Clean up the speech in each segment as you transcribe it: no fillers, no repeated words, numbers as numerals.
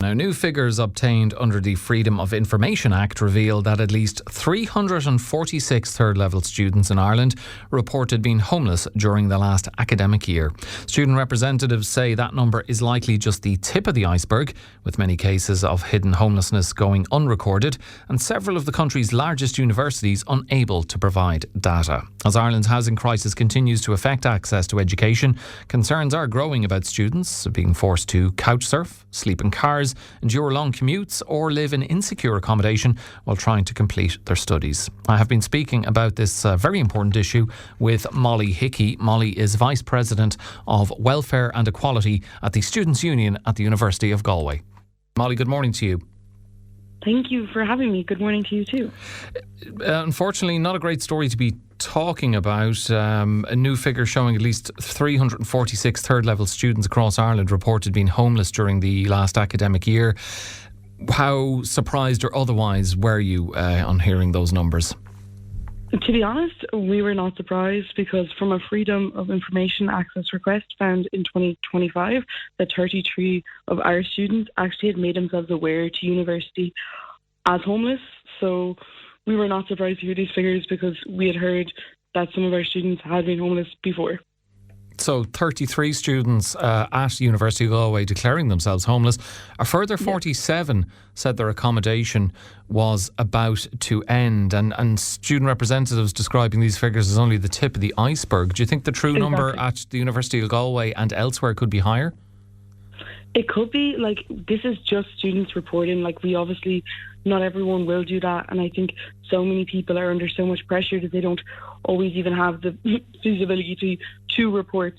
Now, new figures obtained under the Freedom of Information Act reveal that at least 346 third-level students in Ireland reported being homeless during the last academic year. Student representatives say that number is likely just the tip of the iceberg, with many cases of hidden homelessness going unrecorded and several of the country's largest universities unable to provide data. As Ireland's housing crisis continues to affect access to education, concerns are growing about students being forced to couch surf, sleep in cars, endure long commutes or live in insecure accommodation while trying to complete their studies. I have been speaking about this very important issue with Molly Hickey. Molly is Vice President of Welfare and Equality at the Students' Union at the University of Galway. Molly, good morning to you. Thank you for having me. Good morning to you too. Unfortunately, not a great story to be talking about. A new figure showing at least 346 third-level students across Ireland reported being homeless during the last academic year. How surprised or otherwise were you on hearing those numbers? To be honest, we were not surprised because from a Freedom of Information Access request found in 2025 that 33 of our students actually had made themselves aware to university as homeless. So we were not surprised to hear these figures because we had heard that some of our students had been homeless before. So 33 students at University of Galway declaring themselves homeless. A further 47 said their accommodation was about to end. And student representatives describing these figures as only the tip of the iceberg. Do you think the true number at the University of Galway and elsewhere could be higher? It could be. Like, this is just students reporting. Like, we obviously, not everyone will do that. And I think so many people are under so much pressure that they don't always even have the feasibility to report.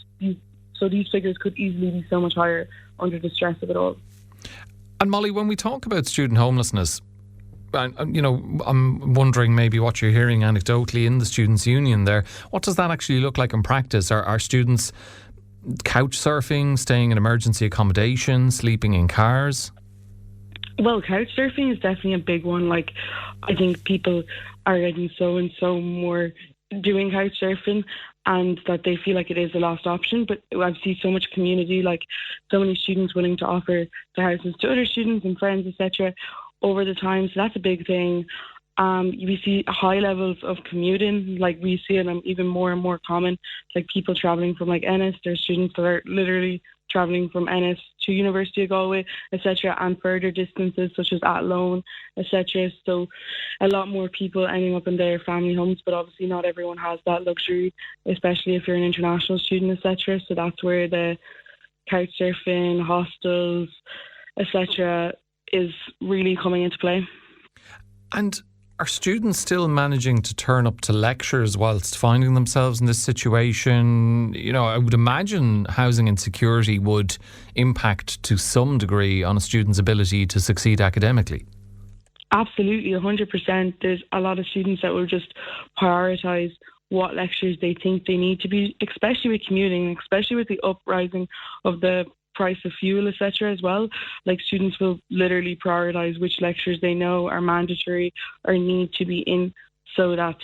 So these figures could easily be so much higher under the stress of it all. And Molly, when we talk about student homelessness, I'm wondering maybe what you're hearing anecdotally in the Students' Union there. What does that actually look like in practice? Are students couch surfing, staying in emergency accommodation, sleeping in cars? Well, couch surfing is definitely a big one. Like, I think people are getting so and so more doing couch surfing and that they feel like it is a lost option. But I've seen so much community, like so many students willing to offer their houses to other students and friends, etc. over the time. So that's a big thing. We see high levels of commuting, like we see it even more and more common, like people travelling from like Ennis. There's students that are literally travelling from Ennis to University of Galway, etc., and further distances such as Athlone, etc. So a lot more people ending up in their family homes, but obviously not everyone has that luxury, especially if you're an international student, etc. So that's where the couch surfing, hostels, etc. is really coming into play. And are students still managing to turn up to lectures whilst finding themselves in this situation? You know, I would imagine housing insecurity would impact to some degree on a student's ability to succeed academically. Absolutely, 100%. There's a lot of students that will just prioritise what lectures they think they need to be, especially with commuting, especially with the uprising of the price of fuel, etc. as well. Like, students will literally prioritise which lectures they know are mandatory or need to be in so that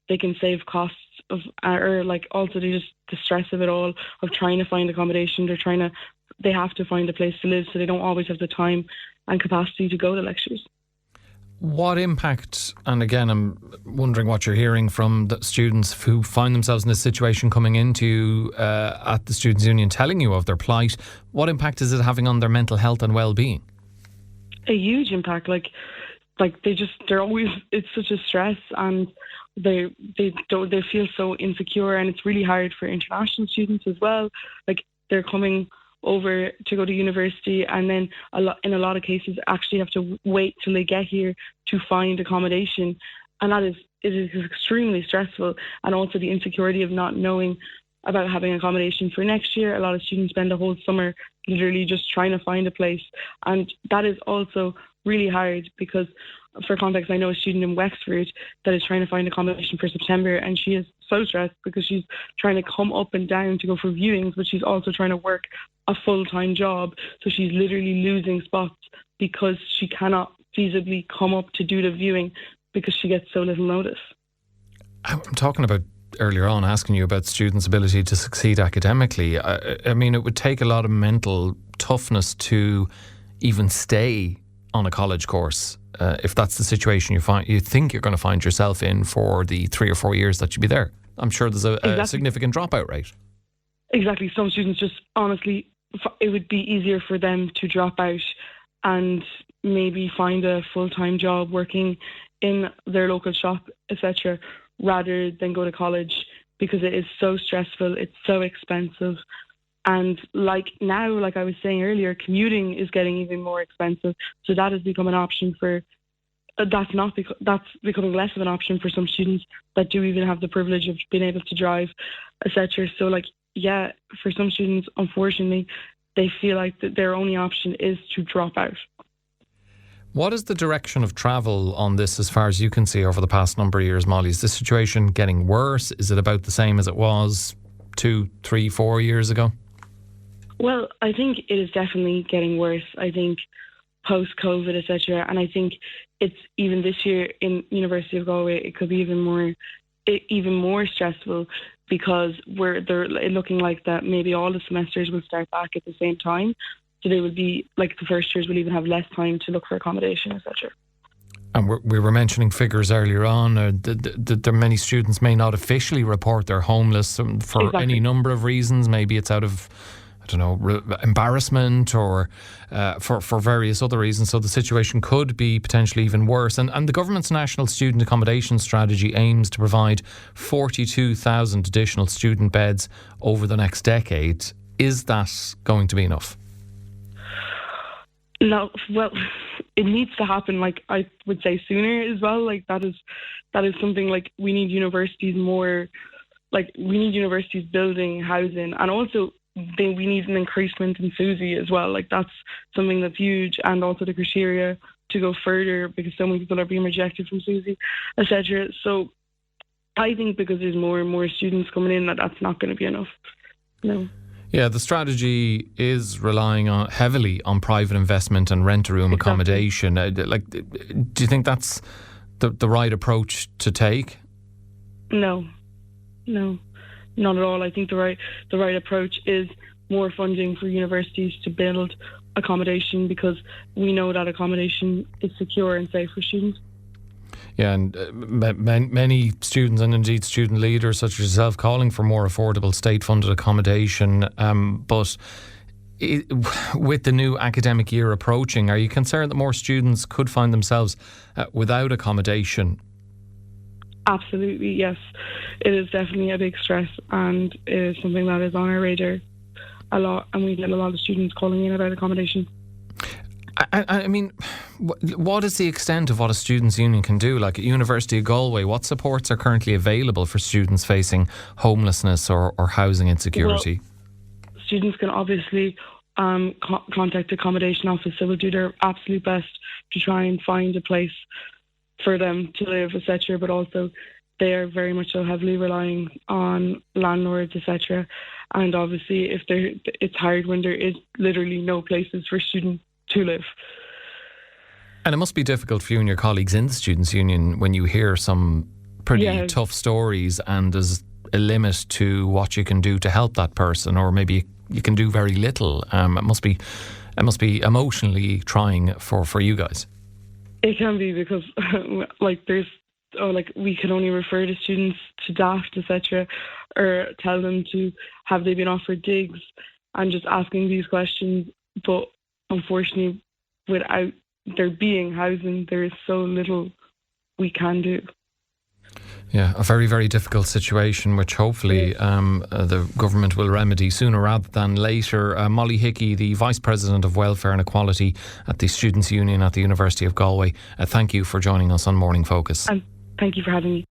they can save costs of, or like also they just the stress of it all of trying to find accommodation. They have to find a place to live, so they don't always have the time and capacity to go to lectures. What impact, and again I'm wondering what you're hearing from the students who find themselves in this situation coming into at the Students' Union telling you of their plight, what impact is it having on their mental health and well-being? A huge impact. Like they're always, it's such a stress, and they feel so insecure, and it's really hard for international students as well. Like, they're coming over to go to university, and then in a lot of cases actually have to wait till they get here to find accommodation, and it is extremely stressful. And also the insecurity of not knowing about having accommodation for next year. A lot of students spend the whole summer literally just trying to find a place, and that is also really hard because, for context, I know a student in Wexford that is trying to find accommodation for September, and she is so stressed because she's trying to come up and down to go for viewings, but she's also trying to work a full-time job. So she's literally losing spots because she cannot feasibly come up to do the viewing because she gets so little notice. I'm talking about earlier on, asking you about students' ability to succeed academically. I mean, it would take a lot of mental toughness to even stay on a college course if that's the situation you think you're going to find yourself in for the 3 or 4 years that you'll be there. I'm sure there's a significant dropout rate. Exactly. Some students just, honestly, it would be easier for them to drop out and maybe find a full-time job working in their local shop, etc., rather than go to college, because it is so stressful, it's so expensive. And like now, like I was saying earlier, commuting is getting even more expensive. So that has become an option for, that's becoming less of an option for some students that do even have the privilege of being able to drive, etc. So like, yeah, for some students, unfortunately, they feel like that their only option is to drop out. What is the direction of travel on this as far as you can see over the past number of years, Molly? Is this situation getting worse? Is it about the same as it was 2, 3, 4 years ago? Well, I think it is definitely getting worse. I think post-COVID, etc. And I think it's even this year in University of Galway, it could be even more stressful, because they're looking like that maybe all the semesters will start back at the same time. So they will be, like, the first years will even have less time to look for accommodation, etc. And we were mentioning figures earlier on. That many students may not officially report they're homeless for any number of reasons. Maybe it's out of, I don't know, embarrassment or for various other reasons. So the situation could be potentially even worse. And the government's National Student Accommodation Strategy aims to provide 42,000 additional student beds over the next decade. Is that going to be enough? No, well, it needs to happen, like, I would say sooner as well. Like, that is something, like, we need universities more, like, we need universities building housing, and also we need an increasement in SUSI as well. Like, that's something that's huge, and also the criteria to go further, because so many people are being rejected from SUSI, etc. So I think because there's more and more students coming in, that's not going to be enough. No. Yeah, the strategy is relying heavily on private investment and rent-a-room accommodation. Do you think that's the right approach to take? No, not at all. I think the right approach is more funding for universities to build accommodation, because we know that accommodation is secure and safe for students. Yeah, and many students and indeed student leaders such as yourself calling for more affordable state-funded accommodation. But with the new academic year approaching, are you concerned that more students could find themselves without accommodation? Absolutely, yes. It is definitely a big stress, and it is something that is on our radar a lot, and we get a lot of students calling in about accommodation. I mean, what is the extent of what a students' union can do? Like at University of Galway, what supports are currently available for students facing homelessness or housing insecurity? Well, students can obviously contact the accommodation office. They will do their absolute best to try and find a place for them to live, etc. But also, they are very much so heavily relying on landlords, etc. And obviously, it's hard when there is literally no places for students to live. And it must be difficult for you and your colleagues in the Students' Union when you hear some pretty tough stories and there's a limit to what you can do to help that person, or maybe you can do very little. It must be emotionally trying for you guys. It can be, because we can only refer the students to DAFT, etc., or tell them to have they been offered digs, and just asking these questions. But unfortunately, without there being housing, there is so little we can do. Yeah, a very, very difficult situation, which hopefully the government will remedy sooner rather than later. Molly Hickey, the Vice President of Welfare and Equality at the Students' Union at the University of Galway, thank you for joining us on Morning Focus. And thank you for having me.